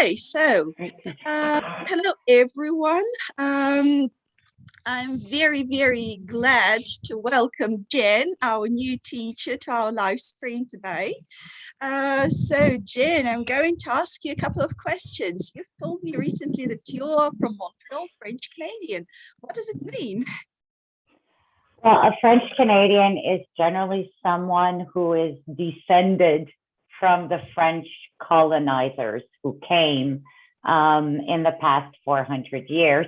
Okay, so hello everyone. I'm very glad to welcome Jen, our new teacher, to our live stream today. So Jen, I'm going to ask you a couple of questions. You've told me recently that you're from Montreal, French Canadian. What does it mean? Well, a French Canadian is generally someone who is descended from the French colonizers who came in the past 400 years.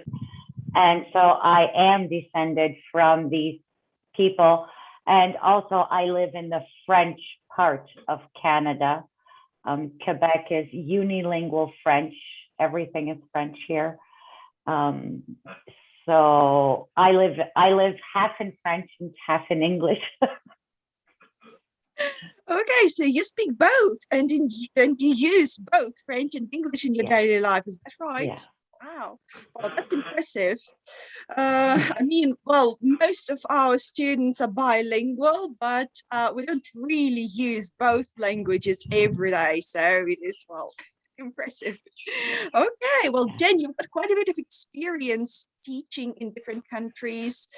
And so I am descended from these people. And also I live in the French part of Canada. Quebec is unilingual French. Everything is French here. So I live half in French and half in English. Okay, so you speak both and you use both French and English in your daily life, is that right? Yeah. Wow, well, that's impressive. I mean, well, most of our students are bilingual, but we don't really use both languages every day. So it is, well, impressive. Okay, well, Jen, you've got quite a bit of experience teaching in different countries,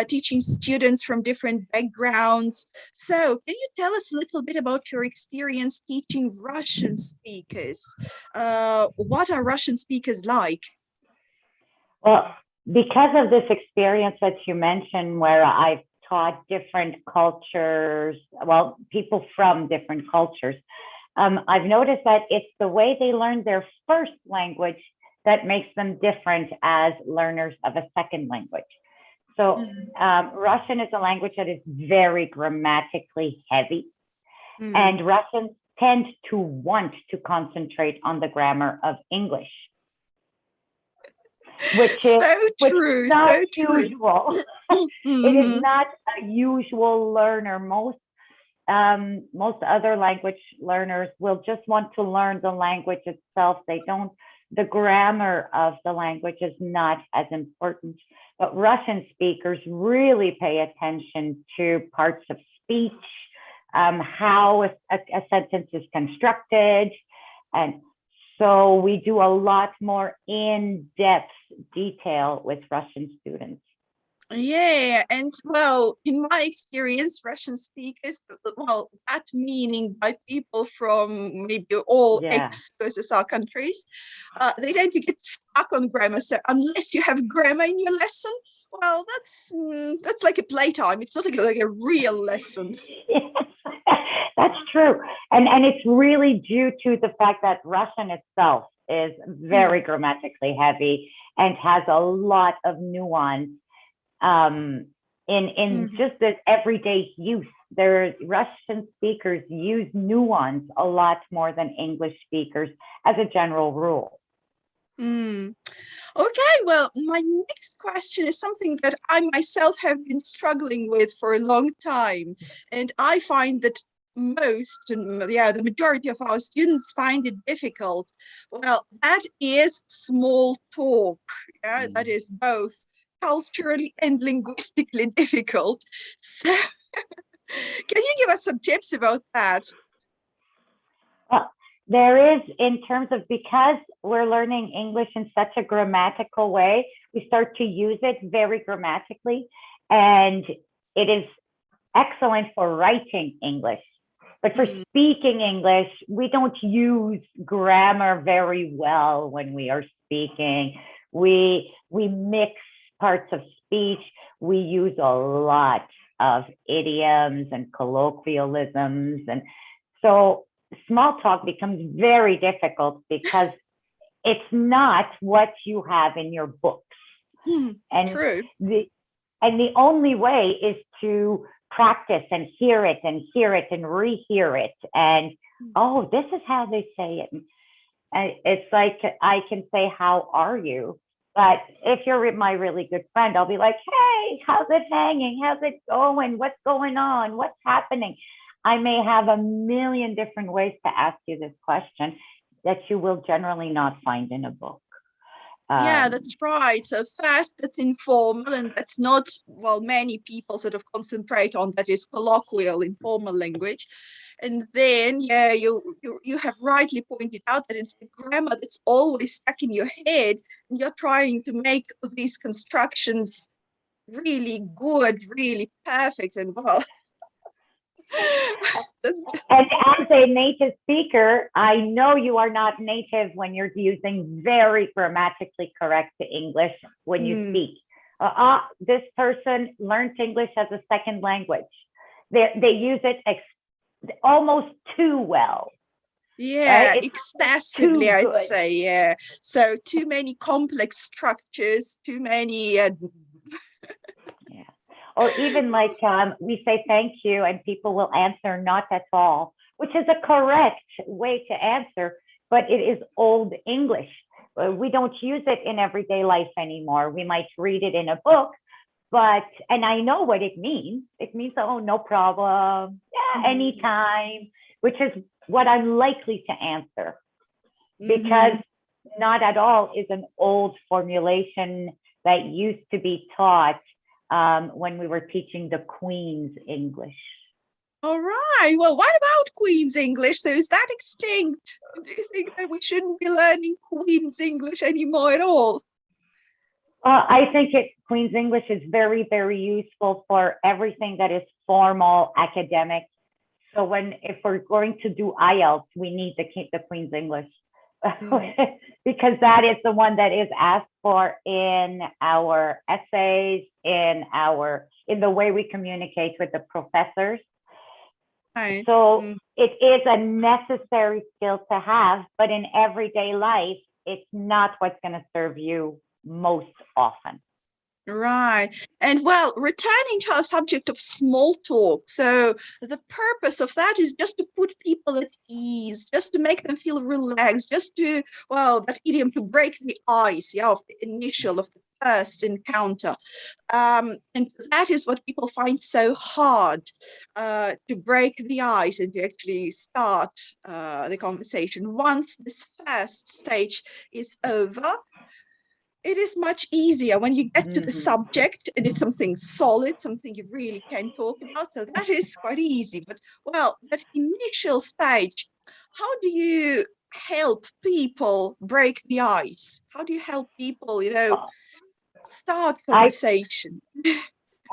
teaching students from different backgrounds. So can you tell us a little bit about your experience teaching Russian speakers? What are Russian speakers like? Well, because of this experience that you mentioned, where I've taught different cultures, well, people from different cultures, I've noticed that it's the way they learn their first language that makes them different as learners of a second language. So Russian is a language that is very grammatically heavy, and Russians tend to want to concentrate on the grammar of English. Which is not usual. It is not a usual learner. Most other language learners will just want to learn the language itself. The grammar of the language is not as important. But Russian speakers really pay attention to parts of speech, how a sentence is constructed, and so we do a lot more in-depth detail with Russian students. Yeah, and well, in my experience, Russian speakers, well, that meaning by people from maybe all ex-USSR countries, they tend to get stuck on grammar. So unless you have grammar in your lesson, well, that's like a playtime. It's not like a real lesson. That's true. And it's really due to the fact that Russian itself is very grammatically heavy and has a lot of nuance in just the everyday use. Russian speakers use nuance a lot more than English speakers as a general rule. Okay, well, my next question is something that I myself have been struggling with for a long time. And I find that the majority of our students find it difficult. Well, that is small talk. Yeah, that is both culturally and linguistically difficult. So can you give us some tips about that? Well, there is, in terms of, because we're learning English in such a grammatical way, we start to use it very grammatically, and it is excellent for writing English. But for speaking English, we don't use grammar very well when we are speaking. We mix parts of speech. We use a lot of idioms and colloquialisms. And so small talk becomes very difficult because it's not what you have in your books. True. The only way is to practice and hear it and rehear it. And, oh, this is how they say it. And it's like, I can say, how are you? But if you're my really good friend, I'll be like, hey, how's it hanging? How's it going? What's going on? What's happening? I may have a million different ways to ask you this question that you will generally not find in a book. Yeah, that's right. So first, that's informal, and that's not, well, many people sort of concentrate on, that is colloquial, informal language. And then, yeah, you have rightly pointed out that it's the grammar that's always stuck in your head, and you're trying to make these constructions really good, really perfect, and well, that's just, And as a native speaker, I know you are not native when you're using very grammatically correct English when you speak. This person learned English as a second language. They use it almost too well. yeah, It's excessively, too I'd good. say, yeah. So too many complex structures, too many. Yeah. Or even like we say thank you and people will answer not at all, which is a correct way to answer, but it is old English. We don't use it in everyday life anymore. We might read it in a book, and I know what it means. It means, oh, no problem. Yeah, anytime, which is what I'm likely to answer, because not at all is an old formulation that used to be taught when we were teaching the Queen's English. All right. Well, what about Queen's English? So is that extinct? Do you think that we shouldn't be learning Queen's English anymore at all? I think Queen's English is very, very useful for everything that is formal, academic. So if we're going to do IELTS, we need to keep the Queen's English because that is the one that is asked for in our essays, in the way we communicate with the professors. Right. So it is a necessary skill to have, but in everyday life, it's not what's going to serve you most often. Right. And well, returning to our subject of small talk. So the purpose of that is just to put people at ease, just to make them feel relaxed, just to, well, that idiom, to break the ice, yeah, of the initial, of the first encounter. And that is what people find so hard, to break the ice and to actually start the conversation. Once this first stage is over, it is much easier when you get to the subject and it's something solid, something you really can talk about. So that is quite easy. But well, that initial stage, how do you help people break the ice? How do you help people, start conversation?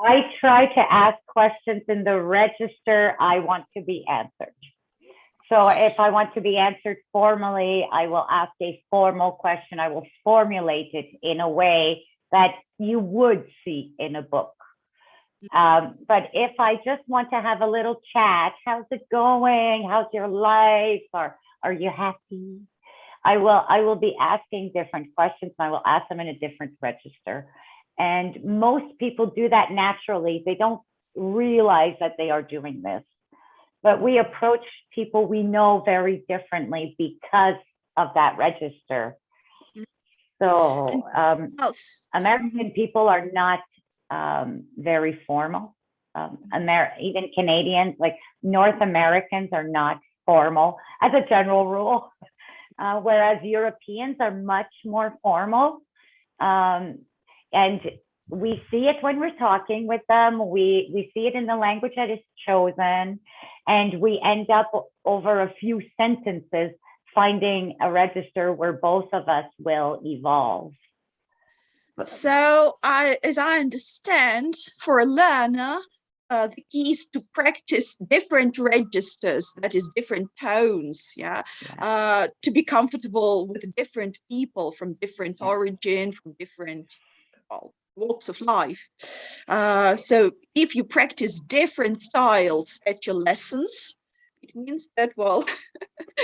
I try to ask questions in the register I want to be answered. So if I want to be answered formally, I will ask a formal question. I will formulate it in a way that you would see in a book. But if I just want to have a little chat, how's it going? How's your life? Or are you happy? I will be asking different questions, and I will ask them in a different register. And most people do that naturally. They don't realize that they are doing this. But we approach people we know very differently because of that register. So American people are not very formal. Even Canadians, like North Americans, are not formal as a general rule, whereas Europeans are much more formal. And we see it when we're talking with them. We see it in the language that is chosen, and we end up over a few sentences finding a register where both of us will evolve. So as I understand, for a learner, the key is to practice different registers, that is different tones, to be comfortable with different people from different origin, from different walks of life. So if you practice different styles at your lessons, it means that, well,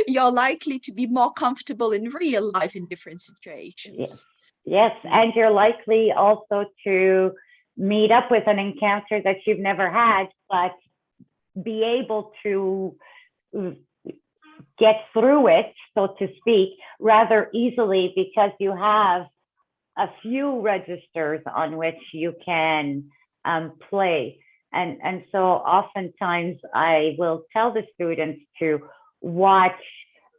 you're likely to be more comfortable in real life in different situations. Yes, and you're likely also to meet up with an encounter that you've never had, but be able to get through it, so to speak, rather easily because you have a few registers on which you can play. And so oftentimes I will tell the students to watch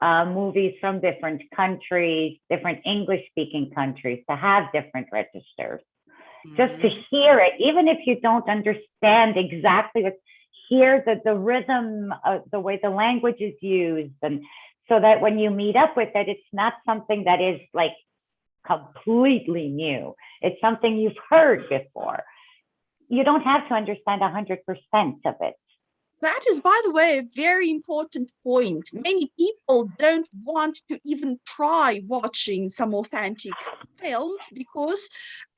movies from different countries, different English-speaking countries, to have different registers, just to hear it, even if you don't understand exactly what, hear the rhythm of the way the language is used, and so that when you meet up with it, it's not something that is like completely new. It's something you've heard before. You don't have to understand 100% of it. That is, by the way, a very important point. Many people don't want to even try watching some authentic films because,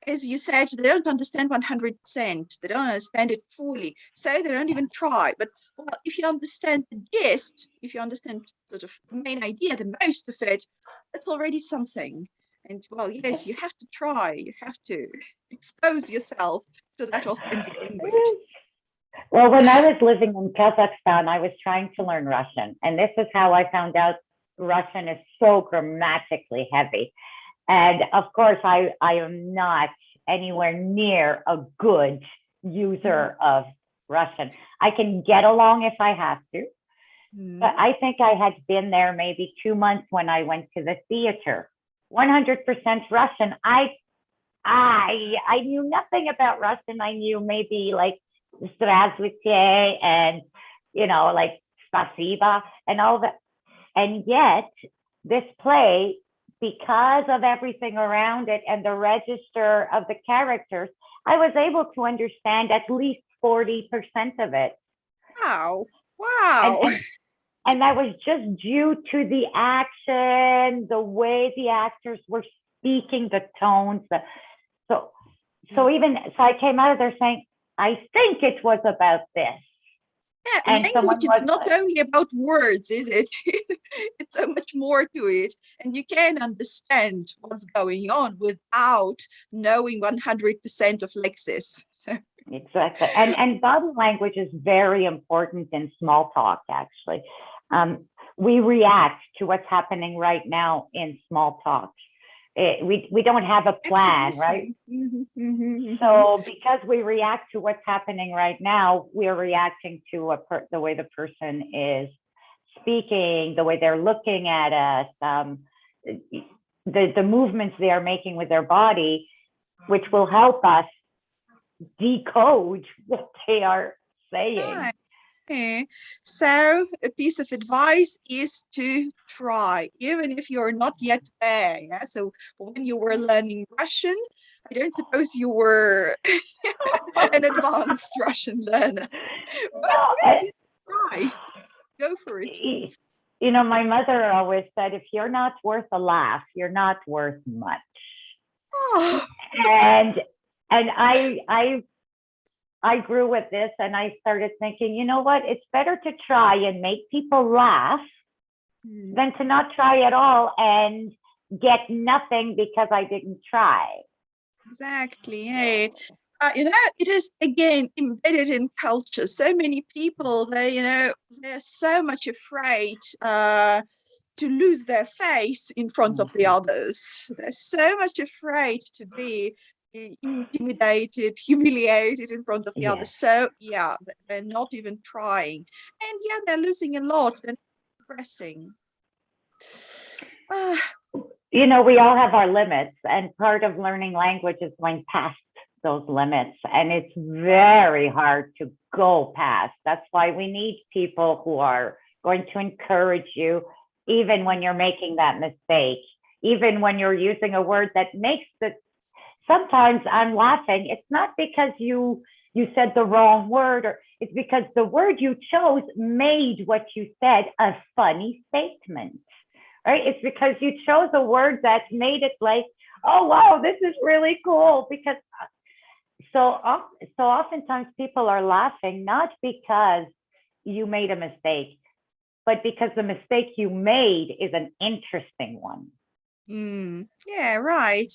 as you said, they don't understand 100%. They don't understand it fully, so they don't even try. But well, if you understand the gist, if you understand sort of the main idea, the most of it, that's already something. And well, yes, you have to try. You have to expose yourself to that authentic language. Well, when I was living in Kazakhstan, I was trying to learn Russian. And this is how I found out Russian is so grammatically heavy. And of course, I am not anywhere near a good user of Russian. I can get along if I have to. But I think I had been there maybe 2 months when I went to the theater. 100% Russian. I knew nothing about Russian. I knew maybe like Здравствуйте and, like Spasiba and all that. And yet this play, because of everything around it and the register of the characters, I was able to understand at least 40% of it. Wow. Wow. And that was just due to the action, the way the actors were speaking, the tones. So I came out of there saying, I think it was about this. Yeah, And language, it's not only about words, is it? It's so much more to it. And you can understand what's going on without knowing 100% of lexis. So. Exactly. And body language is very important in small talk, actually. We react to what's happening right now in small talk. We don't have a plan, right? So because we react to what's happening right now, we're reacting to the way the person is speaking, the way they're looking at us, the movements they are making with their body, which will help us decode what they are saying. Okay. So a piece of advice is to try, even if you're not yet there. Yeah. So when you were learning Russian, I don't suppose you were an advanced Russian learner, but really, try. Go for it. My mother always said, if you're not worth a laugh, you're not worth much. Oh. And I grew with this and I started thinking, you know what? It's better to try and make people laugh than to not try at all and get nothing because I didn't try. Exactly. Hey. It is again embedded in culture. So many people, they're so much afraid to lose their face in front of the others. They're so much afraid to be intimidated, humiliated in front of the others. So yeah, they're not even trying. And yeah, they're losing a lot. They're progressing. We all have our limits, and part of learning language is going past those limits, and it's very hard to go past. That's why we need people who are going to encourage you, even when you're making that mistake, even when you're using a word that makes the, sometimes I'm laughing. It's not because you said the wrong word, or it's because the word you chose made what you said a funny statement. Right? It's because you chose a word that made it like, oh, wow, this is really cool. Because so oftentimes people are laughing, not because you made a mistake, but because the mistake you made is an interesting one. Yeah, right.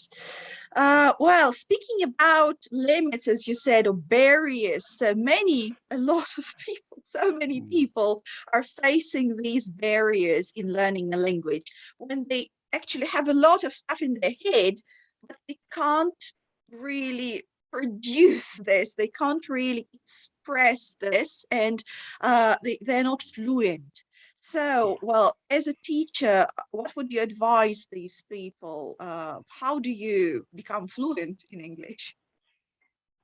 Well, speaking about limits, as you said, or barriers, so many people are facing these barriers in learning a language when they actually have a lot of stuff in their head, but they can't really produce this. They can't really express this, and they're not fluent. So, well, as a teacher, what would you advise these people? How do you become fluent in English?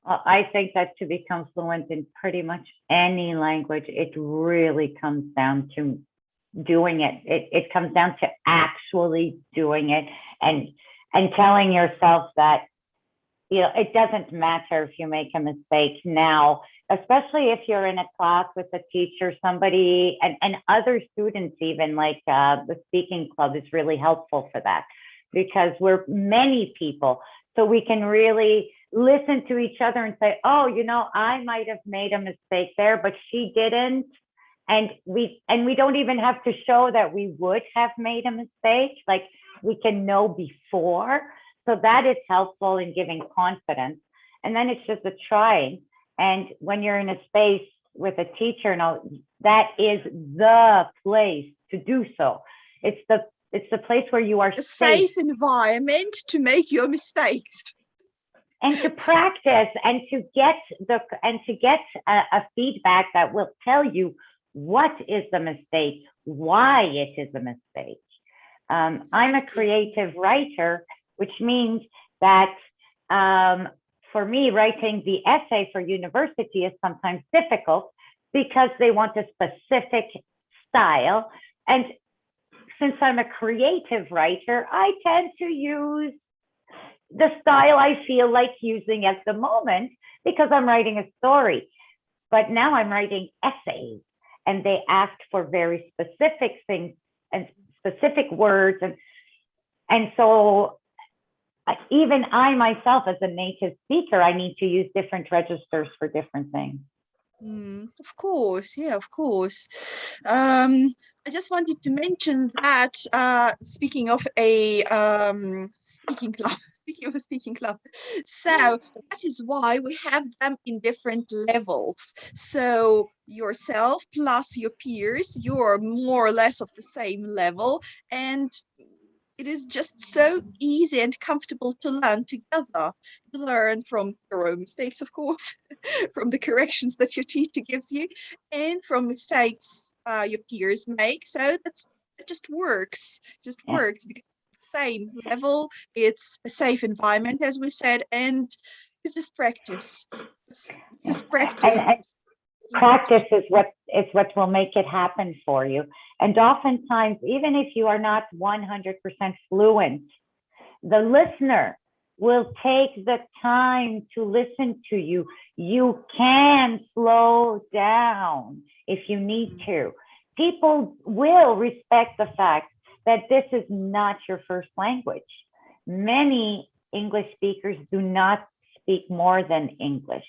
I think that to become fluent in pretty much any language, it really comes down to doing it. It comes down to actually doing it, and telling yourself that, you know, it doesn't matter if you make a mistake now, especially if you're in a class with a teacher, somebody, and other students, even like the speaking club is really helpful for that, because we're many people. So we can really listen to each other and say, oh, you know, I might have made a mistake there, but she didn't. And we don't even have to show that we would have made a mistake. Like, we can know before. So that is helpful in giving confidence. And then it's just a trying. And when you're in a space with a teacher, now that is the place to do so. It's the place where you are A safe safe environment to make your mistakes. and to practice and to get a feedback that will tell you what is the mistake, why it is a mistake. I'm a creative writer, which means that for me, writing the essay for university is sometimes difficult because they want a specific style. And since I'm a creative writer, I tend to use the style I feel like using at the moment because I'm writing a story. But now I'm writing essays, and they ask for very specific things and specific words. And so even I myself, as a native speaker, I need to use different registers for different things. Of course, yeah, of course. I just wanted to mention that speaking of a speaking club, speaking of a speaking club, so that is why we have them in different levels. So yourself plus your peers, you're more or less of the same level, and it is just so easy and comfortable to learn together. You learn from your own mistakes, of course, from the corrections that your teacher gives you, and from mistakes your peers make. So it just works, because same level, it's a safe environment, as we said, and it's just practice. It's just practice. And practice is what will make it happen for you. And oftentimes, even if you are not 100% fluent, the listener will take the time to listen to you. You can slow down if you need to. People will respect the fact that this is not your first language. Many English speakers do not speak more than English.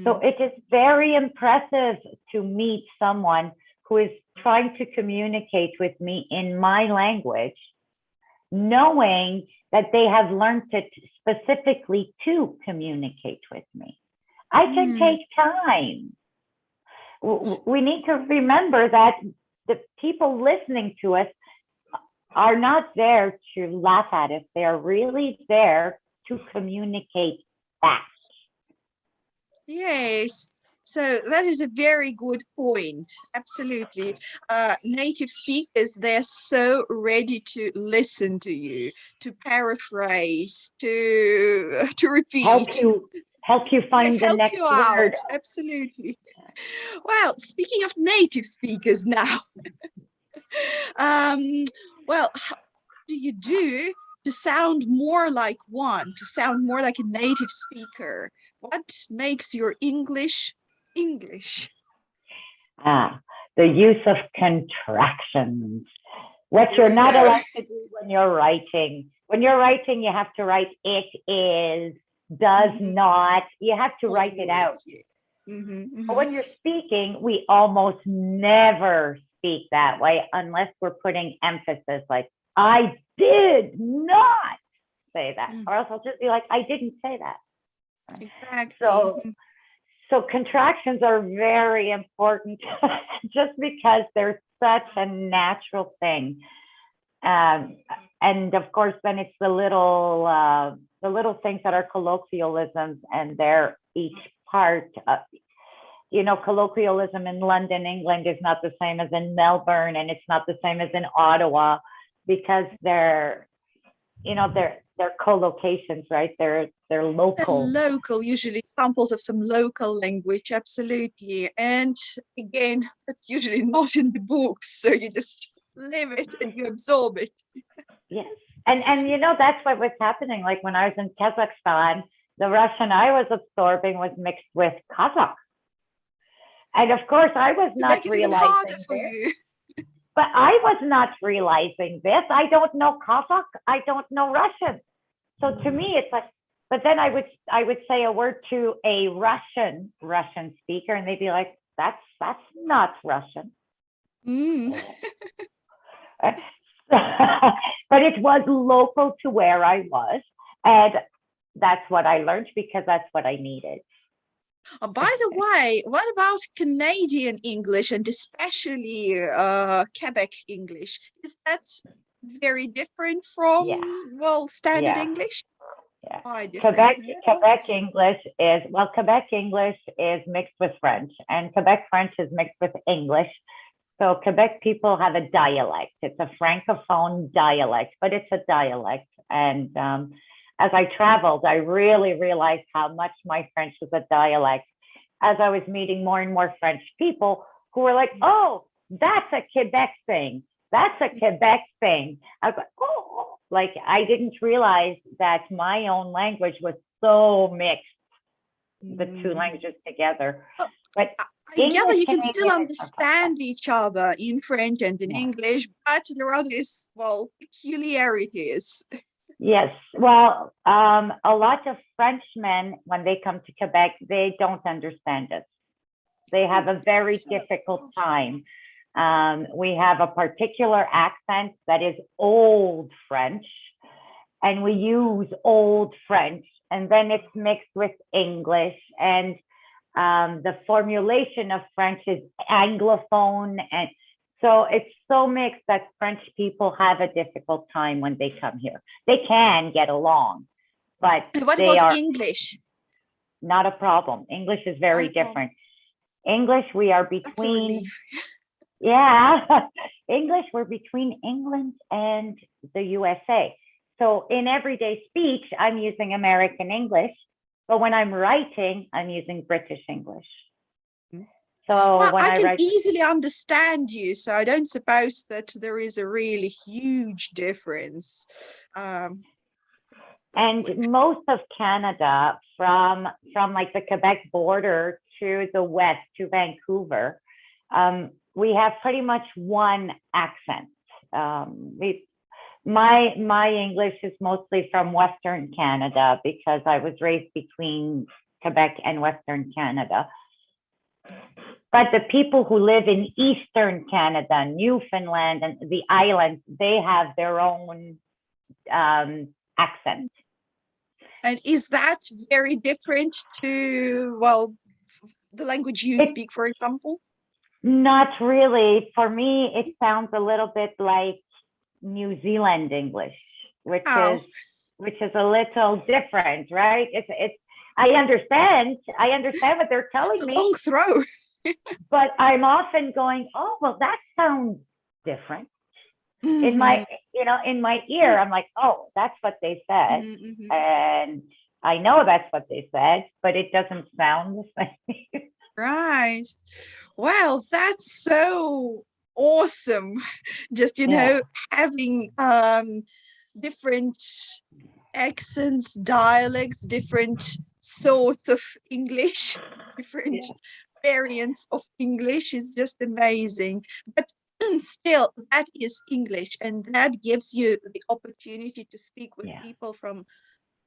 So it is very impressive to meet someone who is trying to communicate with me in my language, knowing that they have learned it specifically to communicate with me. I can take time. We need to remember that the people listening to us are not there to laugh at us. They are really there to communicate back. Yes, so that is a very good point. Absolutely. Native speakers, they're so ready to listen to you, to paraphrase, to repeat. Help you find the next word. Absolutely. Well, speaking of native speakers now, well, how do you do to sound more like one, to sound more like a native speaker? What makes your English English? The use of contractions. What you're not allowed to do when you're writing. When you're writing, you have to write it is, does not. You have to write it out. But when you're speaking, we almost never speak that way unless we're putting emphasis, like, I did not say that. Or else I'll just be like, I didn't say that. Exactly. So contractions are very important just because they're such a natural thing. And of course, then it's the little things that are colloquialisms, and they're each part of, colloquialism in London, England is not the same as in Melbourne, and it's not the same as in Ottawa, because they're they're co-locations, right? They're They're local. local, usually examples of some local language, absolutely. And again, that's usually not in the books, so you just live it and you absorb it. Yes. And that's what was happening. Like when I was in Kazakhstan, the Russian I was absorbing was mixed with Kazakh. And of course, I was To make not it even harder realizing for this. you. But I was not realizing this. I don't know Kazakh. I don't know Russian. So to me, it's like, but then I would say a word to a Russian speaker, and they'd be like, that's not Russian. Mm. But it was local to where I was. And that's what I learned because that's what I needed. By the way, what about Canadian English and especially Quebec English? Is that very different from, Yeah, well, standard yeah, English? yeah. Quite different. Quebec Yeah. Quebec English is well, Quebec English is mixed with French, and Quebec French is mixed with English. So Quebec people have a dialect. It's a francophone dialect, but it's a dialect. And as I traveled, I really realized how much my French was a dialect as I was meeting more and more French people who were like, oh, that's a Quebec thing. That's a Quebec thing. I was like, oh, like I didn't realize that my own language was so mixed, the two languages together. Well, But I gather English you can still Canadian is not like that. understand each other in French and in Yeah. English, but there are these, well, peculiarities. Yes. Well, a lot of Frenchmen, when they come to Quebec, they don't understand us. They have a very So, difficult time. We have a particular accent that is old French, and we use old French, and then it's mixed with English, and the formulation of French is Anglophone, and so it's so mixed that French people have a difficult time when they come here. They can get along, but and what they about are English? not a problem. English is Not very a problem. different. English, we are That's a between, relief. yeah, English, we're between England and the USA. So in everyday speech, I'm using American English, but when I'm writing, I'm using British English. So Well, when I I can write, easily understand you, so I don't suppose that there is a really huge difference. Um, that's and good. most of Canada, from like the Quebec border to the west to Vancouver, we have pretty much one accent. My English is mostly from Western Canada because I was raised between Quebec and Western Canada. But the people who live in Eastern Canada, Newfoundland, and the islands, they have their own accent. And is that very different to, well, the language you It's speak, for example? not really. For me, it sounds a little bit like New Zealand English, Oh, which is a little different, right? It's I understand what they're it's telling a me, long throw. but I'm often going, oh, well, that sounds different. In Mhm, my, in my ear, I'm like, oh, that's what they said. mhm, mhm. And I know that's what they said, but it doesn't sound the same. Right. Well, that's so awesome. Just, Yeah. having different accents, dialects, different sorts of English, different Yeah. variants of English is just amazing. But still, that is English, and that gives you the opportunity to speak with Yeah. people from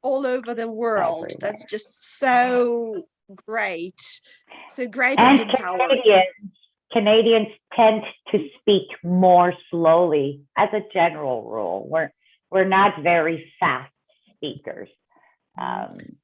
all over the world. That's Everywhere. just so great. So great and And empowering. Canadians tend to speak more slowly as a general rule. We're not very fast speakers. Mm. Um,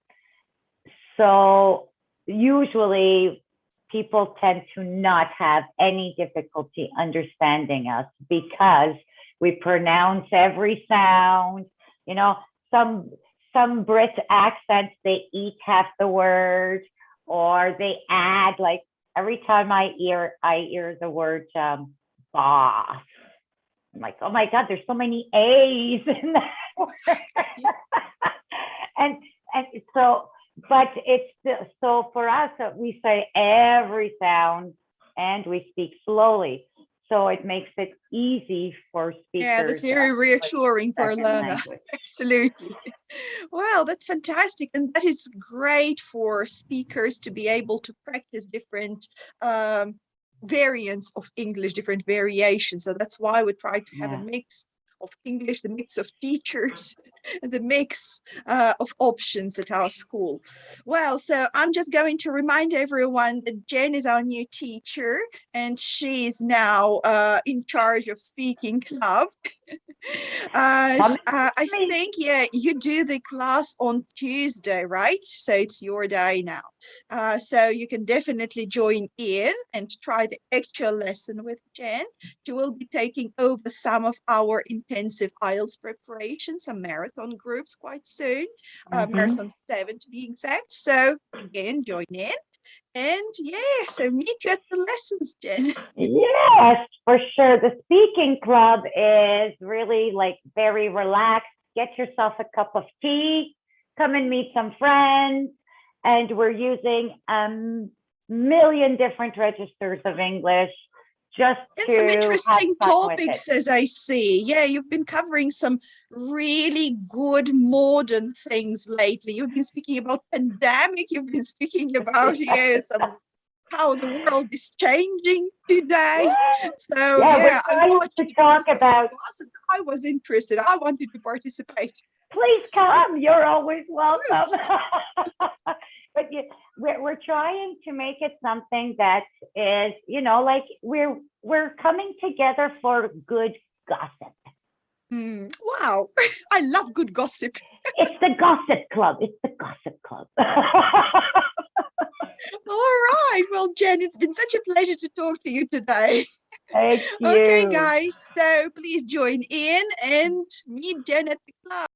so usually people tend to not have any difficulty understanding us because we pronounce every sound. You know, some some Brit accents, they eat half the word, or they add, like, every time I hear the word boss, I'm like, oh my god, there's so many A's in that word. So, but so for us, we say every sound and we speak slowly. So it makes it easy for Yeah, that's speakers very of reassuring for a second learner. language. Absolutely. Well, that's fantastic. And that is great for speakers to be able to practice different variants of English, different variations. So that's why we try to have a Yeah. mix of English, the mix of teachers, and the mix of options at our school. Well, so I'm just going to remind everyone that Jen is our new teacher, and she is now in charge of speaking club. I think, yeah, you do the class on Tuesday, right? So it's your day now. So you can definitely join in and try the actual lesson with Jen. She will be taking over some of our intensive IELTS preparation, some marathon groups quite soon, Marathon 7 to be exact. So again, join in. And yeah, so meet you at the lessons, Jen. Yes, for sure. The speaking club is really like very relaxed. Get yourself a cup of tea, come and meet some friends. And we're using a million different registers of English just And some to have interesting fun with it. topics, as I see. Yeah, you've been covering some really good modern things lately. You've been speaking about pandemic. You've been speaking about how the world is changing today. So Yeah, yeah, we're I trying watched to the talk class about. and I was interested. I wanted to participate. Please come. You're always welcome. Woo. But we're trying to make it something that is, like we're coming together for good gossip. Wow, I love good gossip. It's the gossip club. It's the gossip club. All right. Well, Jen, it's been such a pleasure to talk to you today. Thank Okay, you. guys. So please join in and meet Jen at the club.